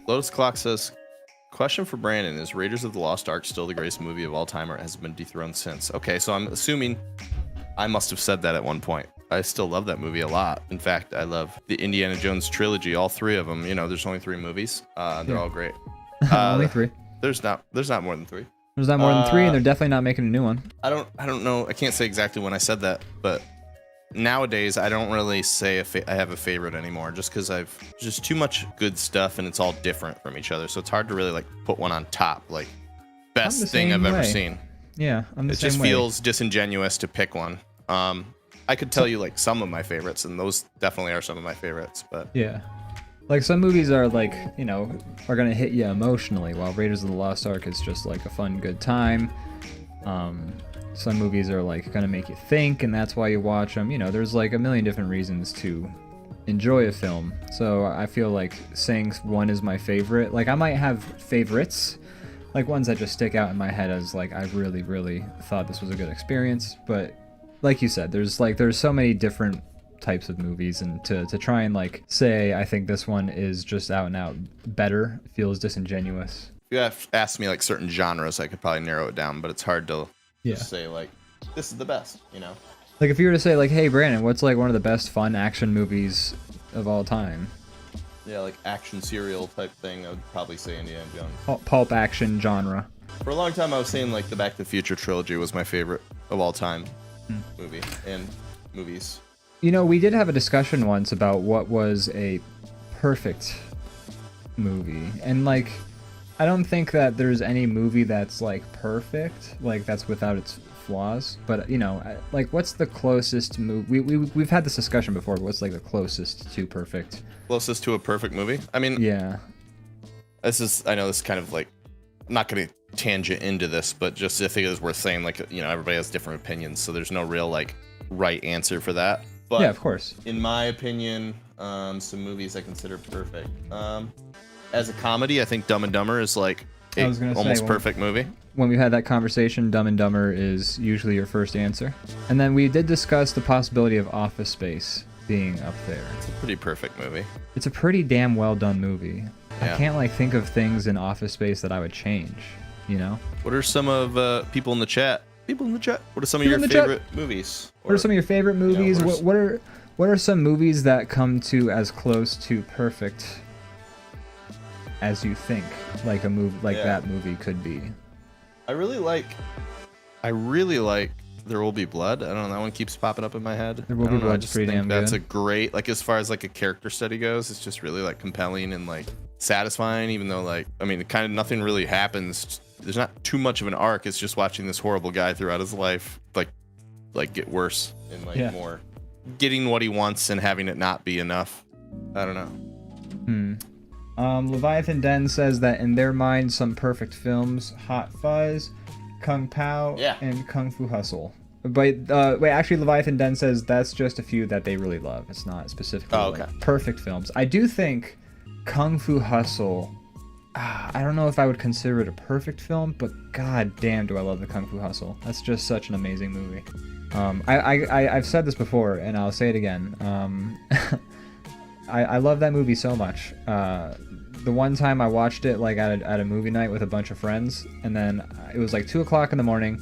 Lotus Clock says, question for Brandon: is Raiders of the Lost Ark still the greatest movie of all time, or has it been dethroned since? Okay, so I'm assuming I must have said that at one point. I still love that movie a lot. In fact, I love the Indiana Jones trilogy, all three of them. You know, there's only 3 movies. They're all great. Only 3. There's not more than 3. There's not more than 3, and they're definitely not making a new one. I don't know. I can't say exactly when I said that, but nowadays I don't really say I have a favorite anymore, just because I've just too much good stuff and it's all different from each other. So it's hard to really like put one on top, like best thing I've ever seen. Yeah, I'm the it same just way. feels disingenuous to pick one. I could tell you like some of my favorites, and those definitely are some of my favorites. But yeah, like some movies are like, you know, are gonna hit you emotionally, while Raiders of the Lost Ark is just like a fun, good time. Some movies are like gonna make you think, and that's why you watch them. You know, there's like a million different reasons to enjoy a film. So I feel like saying one is my favorite, like I might have favorites, like ones that just stick out in my head as like I really, really thought this was a good experience. But like you said, there's so many different types of movies, and to try and like say I think this one is just out and out better feels disingenuous. if you have asked me like certain genres, I could probably narrow it down, but it's hard to just say like this is the best, you know. Like if you were to say like, hey Brandon, what's like one of the best fun action movies of all time? Yeah, like action serial type thing, I would probably say Indiana Jones. Pulp action genre. For a long time I was saying like the Back to the Future trilogy was my favorite of all time movie and movies. You know, we did have a discussion once about what was a perfect movie, and like I don't think that there's any movie that's like perfect, like that's without its flaws. But you know, like what's the closest movie? We've had this discussion before. But what's like the closest to perfect? Closest to a perfect movie? I mean, yeah. I know this is kind of like, I'm not going to tangent into this, but just I think it is worth saying, like, you know, everybody has different opinions, so there's no real like right answer for that. But yeah, of course. In my opinion, some movies I consider perfect. As a comedy, I think Dumb and Dumber is like almost perfect movie. When we had that conversation, Dumb and Dumber is usually your first answer. And then we did discuss the possibility of Office Space being up there. It's a pretty perfect movie. It's a pretty damn well done movie. Yeah. I can't like think of things in Office Space that I would change, you know? What are some of people in the chat? What are some of your favorite movies? What are some of your favorite movies? You know, what are some movies that come to as close to perfect as you think like a movie like that movie could be? I really like There Will Be Blood. I don't know, that one keeps popping up in my head. There Will Be Blood's pretty damn good. That's a great, like as far as like a character study goes, it's just really like compelling and like satisfying, even though like, I mean, kind of nothing really happens. There's not too much of an arc. It's just watching this horrible guy throughout his life like get worse and like more getting what he wants and having it not be enough. I don't know. Leviathan Den says that in their mind, some perfect films: Hot Fuzz, Kung Pao, and Kung Fu Hustle. But wait, actually, Leviathan Den says that's just a few that they really love. It's not specifically like perfect films. I do think Kung Fu Hustle. I don't know if I would consider it a perfect film, but god damn, do I love the Kung Fu Hustle. That's just such an amazing movie. I've said this before, and I'll say it again. I love that movie so much. The one time I watched it like at a movie night with a bunch of friends, and then it was like 2 o'clock in the morning,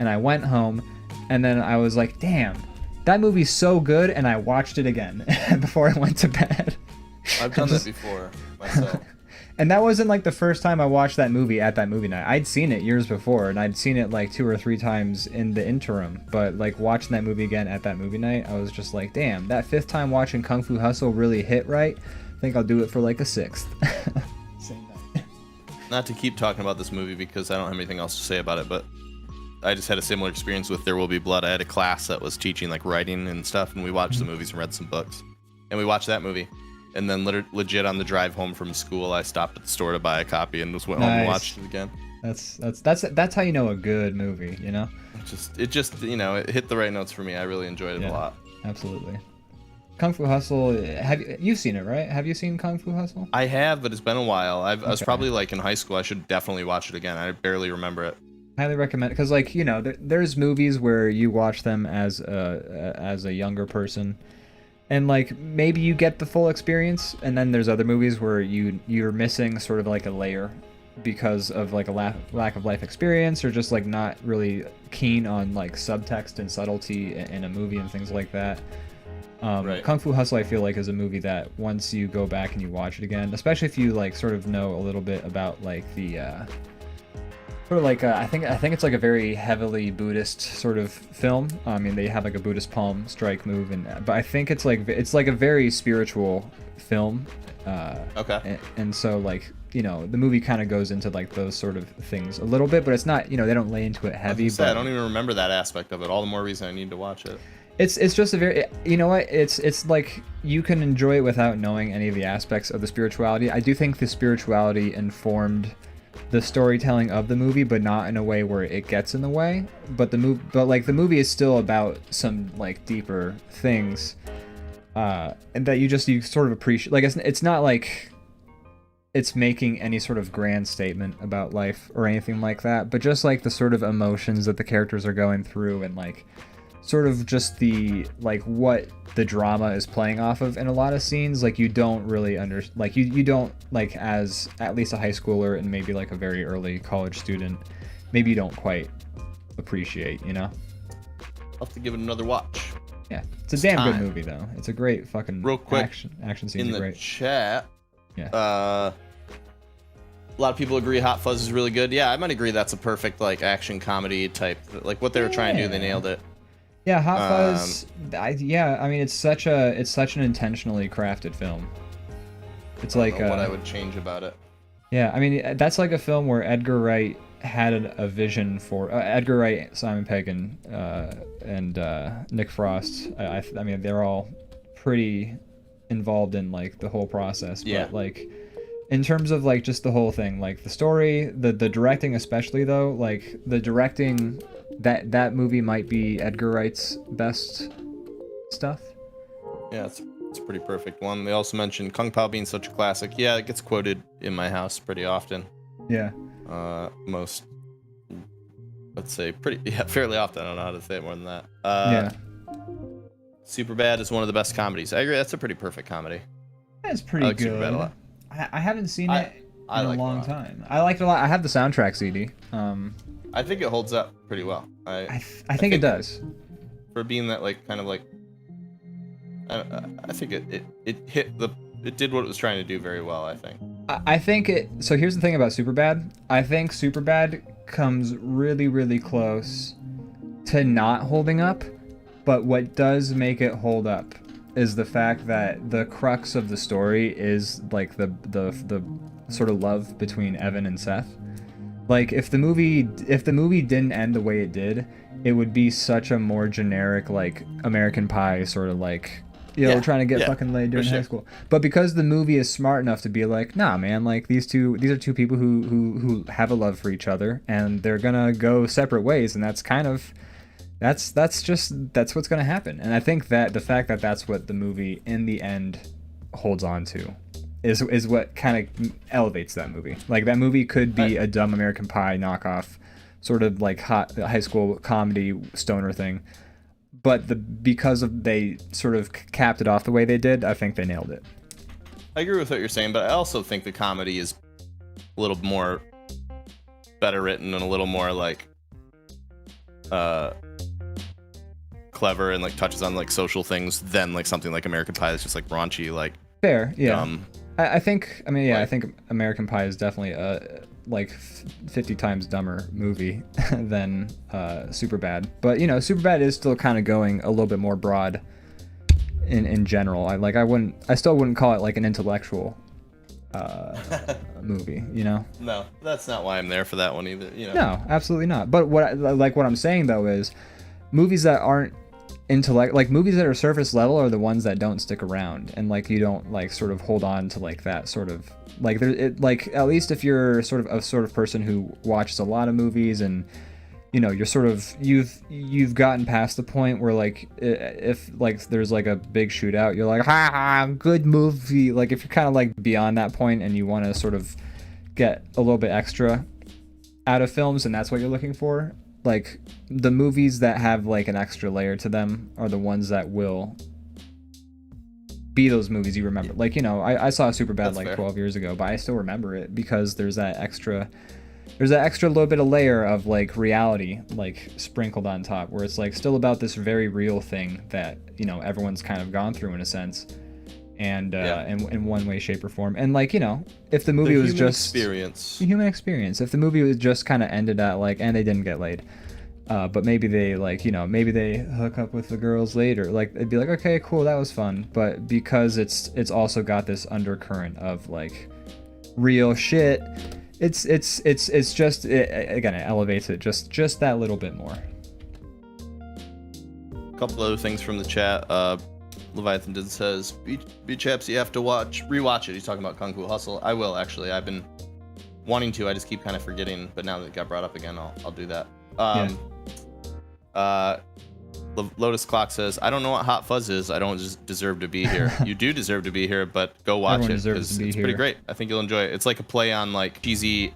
and I went home, and then I was like, damn, that movie's so good, and I watched it again before I went to bed. I've done that before myself. And that wasn't like the first time I watched that movie at that movie night. I'd seen it years before, and I'd seen it like 2 or 3 times in the interim. But like watching that movie again at that movie night, I was just like, damn, that 5th time watching Kung Fu Hustle really hit right. I think I'll do it for like a 6th. Same night. Not to keep talking about this movie because I don't have anything else to say about it, but I just had a similar experience with There Will Be Blood. I had a class that was teaching like writing and stuff, and we watched the movies and read some books. And we watched that movie. And then legit on the drive home from school, I stopped at the store to buy a copy and just went home and watched it again. That's how you know a good movie, you know? It just you know, it hit the right notes for me. I really enjoyed it a lot. Absolutely. Kung Fu Hustle, you've seen it, right? Have you seen Kung Fu Hustle? I have, but it's been a while. I was probably like in high school. I should definitely watch it again. I barely remember it. Highly recommend it, because like, you know, there's movies where you watch them as a younger person, and like maybe you get the full experience, and then there's other movies where you're missing sort of like a layer because of like a lack of life experience, or just like not really keen on like subtext and subtlety in a movie and things like that. Right. Kung Fu Hustle, I feel like, is a movie that once you go back and you watch it again, especially if you like sort of know a little bit about like the sort of like I think it's like a very heavily Buddhist sort of film. I mean, they have like a Buddhist palm strike move, but I think it's like a very spiritual film. Okay. And so like, you know, the movie kind of goes into like those sort of things a little bit, but it's not, you know, they don't lay into it heavy. I don't even remember that aspect of it. All the more reason I need to watch it. It's just a very, you know what, it's like you can enjoy it without knowing any of the aspects of the spirituality. I do think the spirituality informed the storytelling of the movie, but not in a way where it gets in the way. But the movie is still about some like deeper things, and that you sort of appreciate. Like it's not like it's making any sort of grand statement about life or anything like that, but just like the sort of emotions that the characters are going through, and like sort of just the like what the drama is playing off of in a lot of scenes. Like you don't really you don't, like, as at least a high schooler and maybe like a very early college student, maybe you don't quite appreciate, you know. I'll have to give it another watch. Yeah, it's a damn good movie though. It's a great fucking real quick action scenes in are the great. chat. Yeah. A lot of people agree Hot Fuzz is really good. Yeah, I might agree that's a perfect like action comedy type. Like what they were trying to do, they nailed it. Yeah, Hot Fuzz. I mean, it's such an intentionally crafted film. It's like what I would change about it. Yeah, I mean, that's like a film where Edgar Wright had a vision for Edgar Wright, Simon Pegg, and Nick Frost. I mean, they're all pretty involved in like the whole process. Yeah. But like, in terms of like just the whole thing, like the story, the directing especially though, like the directing. That movie might be Edgar Wright's best stuff. Yeah, it's a pretty perfect one. They also mentioned Kung Pao being such a classic. Yeah, it gets quoted in my house pretty often. Yeah. Most, let's say, fairly often. I don't know how to say it more than that. Yeah. Superbad is one of the best comedies. I agree. That's a pretty perfect comedy. That's pretty like good. Superbad a lot. I haven't seen it in a long time. I liked it a lot. I have the soundtrack CD. I think it holds up pretty well. I think it does. For being that like kind of like, I think it did what it was trying to do very well. I think. I think it. So here's the thing about Superbad. I think Superbad comes really, really close to not holding up, but what does make it hold up is the fact that the crux of the story is like the sort of love between Evan and Seth. Like if the movie didn't end the way it did, it would be such a more generic like American Pie sort of like, you know, trying to get fucking laid during high school. But because the movie is smart enough to be like, nah, man, like these are two people who have a love for each other, and they're gonna go separate ways, and that's kind of that's what's gonna happen. And I think that the fact that that's what the movie in the end holds on to is what kind of elevates that movie. Like that movie could be a dumb American Pie knockoff, sort of like hot high school comedy stoner thing, but because they sort of capped it off the way they did, I think they nailed it. I agree with what you're saying, but I also think the comedy is a little more better written and a little more like clever and like touches on like social things than like something like American Pie that's just like raunchy, like fair, yeah. Dumb. I think American Pie is definitely a like 50 times dumber movie than Superbad. But you know, Superbad is still kind of going a little bit more broad in general. I still wouldn't call it like an intellectual movie, you know? No, that's not why I'm there for that one either, you know. No, absolutely not. But what I'm saying though is movies that aren't movies that are surface level are the ones that don't stick around, and like you don't like sort of hold on to like that sort of like there it like at least if you're sort of person who watches a lot of movies, and you know you're sort of you've gotten past the point where like if like there's like a big shootout, you're like ha good movie. Like if you're kind of like beyond that point and you want to sort of get a little bit extra out of films, and that's what you're looking for, like the movies that have like an extra layer to them are the ones that will be those movies you remember. Like, you know, I saw Superbad That's like fair. 12 years ago, but I still remember it because there's that extra little bit of layer of like reality like sprinkled on top, where it's like still about this very real thing that, you know, everyone's kind of gone through in a sense, and in one way, shape, or form. And like, you know, if the movie was just the human experience, if the movie was just kind of ended at like, and they didn't get laid, but maybe they like, you know, maybe they hook up with the girls later, like it'd be like, okay, cool, that was fun. But because it's also got this undercurrent of like real shit, it's just again, it elevates it just that little bit more. A couple other things from the chat. Leviathan did says, B-Chaps, you have to rewatch it. He's talking about Kung Fu Hustle. I will, actually. I've been wanting to. I just keep kind of forgetting, but now that it got brought up again, I'll do that. Lotus Clock says, I don't know what Hot Fuzz is. I don't just deserve to be here. You do deserve to be here, but go watch Everyone it deserves because to be it's here. pretty great. I think you'll enjoy it. It's like a play on like cheesy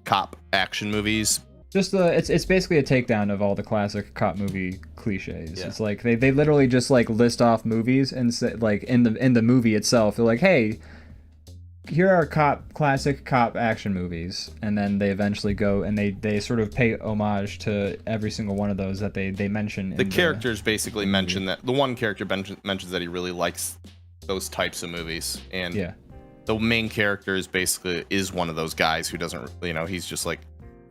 cop action movies. Just it's basically a takedown of all the classic cop movie cliches. Yeah. It's like they literally just like list off movies and say, like in the movie itself, they're like, hey, here are classic cop action movies, and then they eventually go and they sort of pay homage to every single one of those that they mention. The characters basically mention that the one character mentions that he really likes those types of movies, and the main character is one of those guys who doesn't, you know, he's just like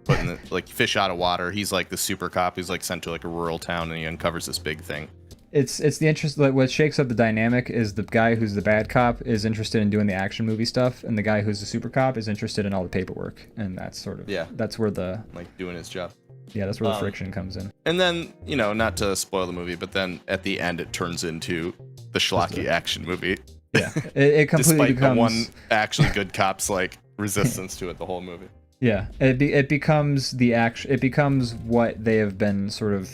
putting the, like fish out of water. He's like the super cop who's like sent to like a rural town, and he uncovers this big thing. It's the interest, like what shakes up the dynamic is the guy who's the bad cop is interested in doing the action movie stuff, and the guy who's the super cop is interested in all the paperwork, and that's sort of that's where the like doing his job. Yeah, that's where the friction comes in. And then, you know, not to spoil the movie, but then at the end it turns into the schlocky action movie. Yeah, it completely despite becomes the one actually good cop's like resistance to it the whole movie. Yeah, it becomes it becomes what they have been sort of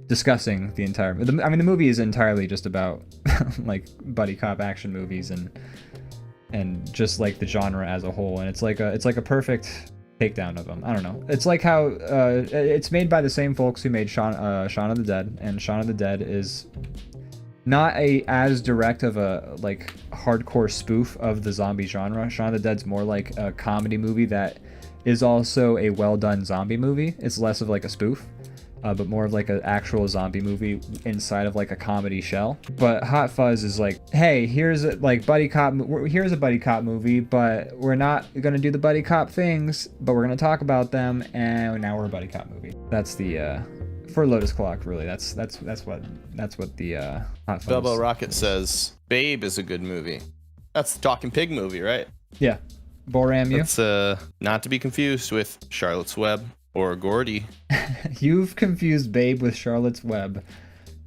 discussing the entire. I mean, the movie is entirely just about like buddy cop action movies and just like the genre as a whole, and it's like a perfect takedown of them. I don't know. It's like how it's made by the same folks who made Shaun of the Dead, and Shaun of the Dead is not as direct of a like hardcore spoof of the zombie genre. Shaun of the Dead's more like a comedy movie that is also a well done zombie movie. It's less of like a spoof, but more of like an actual zombie movie inside of like a comedy shell. But Hot Fuzz is like, hey, here's a buddy cop movie, but we're not gonna do the buddy cop things, but we're gonna talk about them, and now we're a buddy cop movie. That's the for Lotus Clock, really. That's what the Hot Fuzz. Bilbo Rocket says Babe is a good movie. That's the Talking Pig movie, right? Yeah. Boram you. It's not to be confused with Charlotte's Web or Gordy. You've confused Babe with Charlotte's Web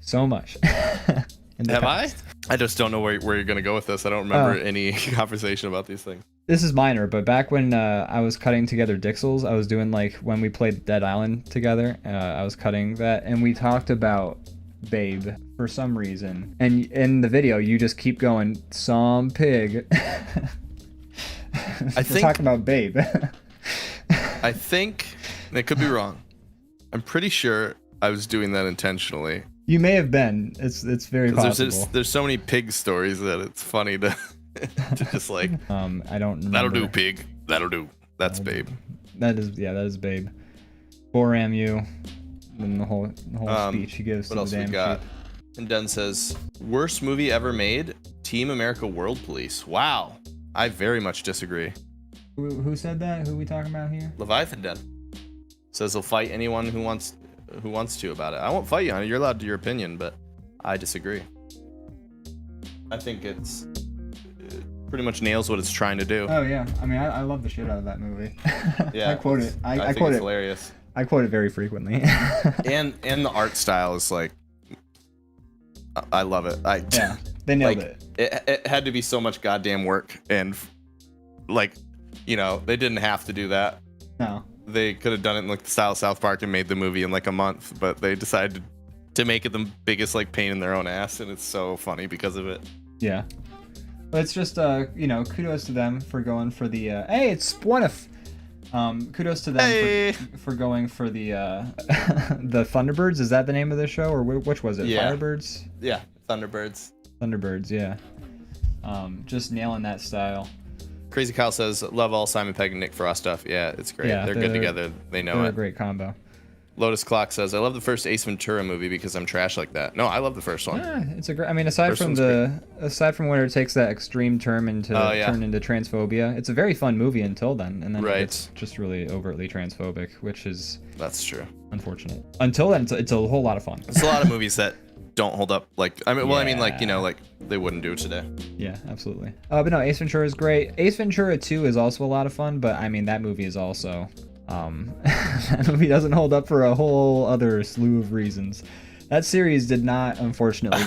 so much. Have I? I just don't know where you're gonna go with this. I don't remember any conversation about these things. This is minor, but back when I was cutting together Dixels, I was doing like when we played Dead Island together, I was cutting that, and we talked about Babe for some reason. And in the video, you just keep going, some pig. I think talking about Babe. I think, and it could be wrong, I'm pretty sure I was doing that intentionally. You may have been. It's very possible. There's so many pig stories that it's funny to to just like I don't remember. That'll do, pig. That'll do. That's Babe. That is Babe. Boram you. And the whole speech he gives to the damn. What else we got? And Den says, worst movie ever made? Team America World Police. Wow. I very much disagree. Who said that? Who are we talking about here? Leviathan Den says he'll fight anyone who wants to about it. I won't fight you on it. You're allowed to your opinion, but I disagree. I think it pretty much nails what it's trying to do. Oh yeah, I mean I love the shit out of that movie. Yeah, I quote it. I think quote it's it. Hilarious. I quote it very frequently. and the art style is like, I love it. Yeah, they nailed it. It had to be so much goddamn work, and like, you know, they didn't have to do that. No. They could have done it in like the style of South Park and made the movie in like a month, but they decided to make it the biggest like pain in their own ass, and it's so funny because of it. Yeah. But it's just you know, kudos to them for going for the hey, it's Spwanif. Kudos to them for going for the the Thunderbirds. Is that the name of the show, or which was it? Yeah. Firebirds? Yeah, Thunderbirds. Thunderbirds, yeah. Just nailing that style. Crazy Kyle says, love all Simon Pegg and Nick Frost stuff. Yeah, it's great. Yeah, they're good together. They know they're it. a great combo. Lotus Clock says, I love the first Ace Ventura movie because I'm trash like that. No, I love the first one. Yeah, it's a great. I mean, aside First from one's where it takes that extreme turn into transphobia, it's a very fun movie until then, and then it's just really overtly transphobic, which is that's true. Unfortunate. Until then, it's a whole lot of fun. There's a lot of movies that don't hold up. Like I mean, like you know, like they wouldn't do today. Yeah, absolutely. But no, Ace Ventura is great. Ace Ventura 2 is also a lot of fun, but I mean that movie is also. That movie doesn't hold up for a whole other slew of reasons. That series did not, unfortunately,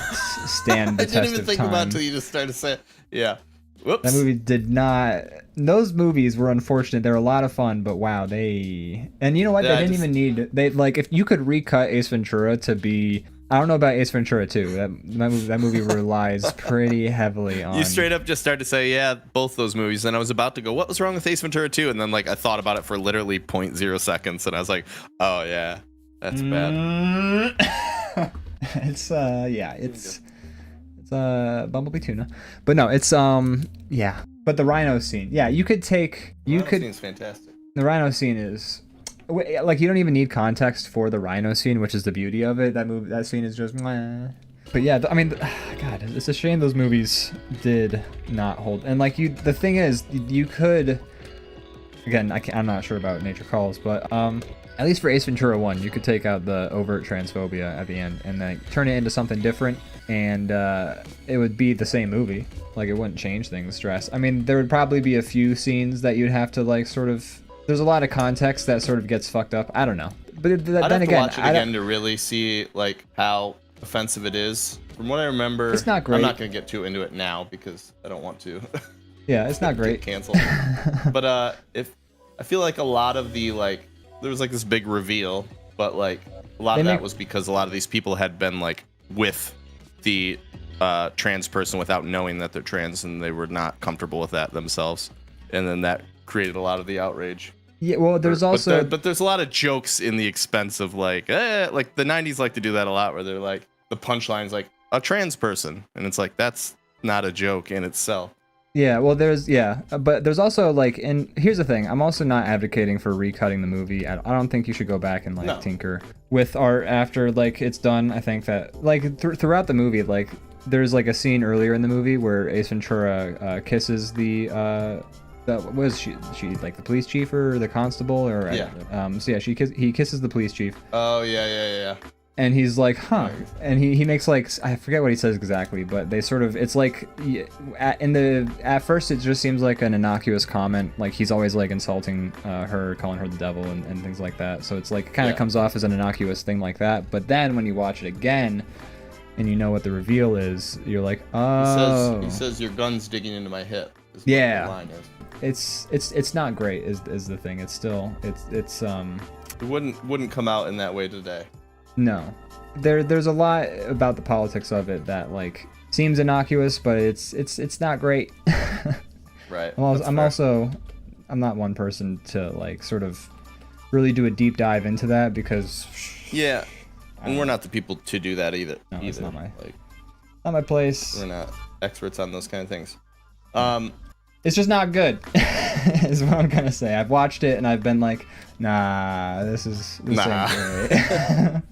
stand the test of time. I didn't even think about it until you just started to say it. Yeah. Whoops. That movie did not. Those movies were unfortunate. They were a lot of fun, but wow, they. And you know what? They didn't even need. They like if you could recut Ace Ventura to be. I don't know about Ace Ventura 2. That movie relies pretty heavily on... You straight up just started to say, yeah, both those movies. And I was about to go, what was wrong with Ace Ventura 2? And then like I thought about it for literally 0.0 seconds. And I was like, oh, yeah, that's bad. It's Bumblebee Tuna. But no, it's, yeah. But the rhino scene. Yeah, you could take... The rhino scene's fantastic. The rhino scene is... Like you don't even need context for the rhino scene, which is the beauty of it. That scene is just. But yeah, I mean, God, it's a shame those movies did not hold. And like the thing is, you could. Again, I'm not sure about Nature Calls, but at least for Ace Ventura 1, you could take out the overt transphobia at the end and then turn it into something different, and it would be the same movie. Like it wouldn't change things. I mean, there would probably be a few scenes that you'd have to like sort of. There's a lot of context that sort of gets fucked up. I don't know. But then again, watch it again to really see like how offensive it is. From what I remember, it's not great. I'm not gonna get too into it now because I don't want to. Yeah, it's not great. Canceled. But if I feel like a lot of the like there was like this big reveal, but like a lot of that was because a lot of these people had been like with the trans person without knowing that they're trans, and they were not comfortable with that themselves, and then that created a lot of the outrage. Yeah, well, there's also... But there's a lot of jokes in the expense of, like the 90s like to do that a lot, where they're like, the punchline's like, a trans person. And it's like, that's not a joke in itself. Yeah, well, but there's also, like, and here's the thing. I'm also not advocating for recutting the movie. I don't think you should go back and, like, tinker with art after, like, it's done. I think that, like, throughout the movie, like, there's, like, a scene earlier in the movie where Ace Ventura kisses the... was she like the police chief or the constable or so yeah he kisses the police chief. Oh yeah. And he's like, huh, and he makes like, I forget what he says exactly, but they sort of, it's like at first it just seems like an innocuous comment, like he's always like insulting her, calling her the devil and things like that, so it's like kind of comes off as an innocuous thing like that, but then when you watch it again and you know what the reveal is, you're like, oh, he says your gun's digging into my hip is what the line is. It's not great is the thing. It's still it's it wouldn't come out in that way today. No. There's a lot about the politics of it that like seems innocuous, but it's not great. Right. I'm not one person to like sort of really do a deep dive into that because and we're not the people to do that either. No, it's not my place. We're not experts on those kind of things. It's just not good, is what I'm gonna say. I've watched it and I've been like, nah, this ain't great.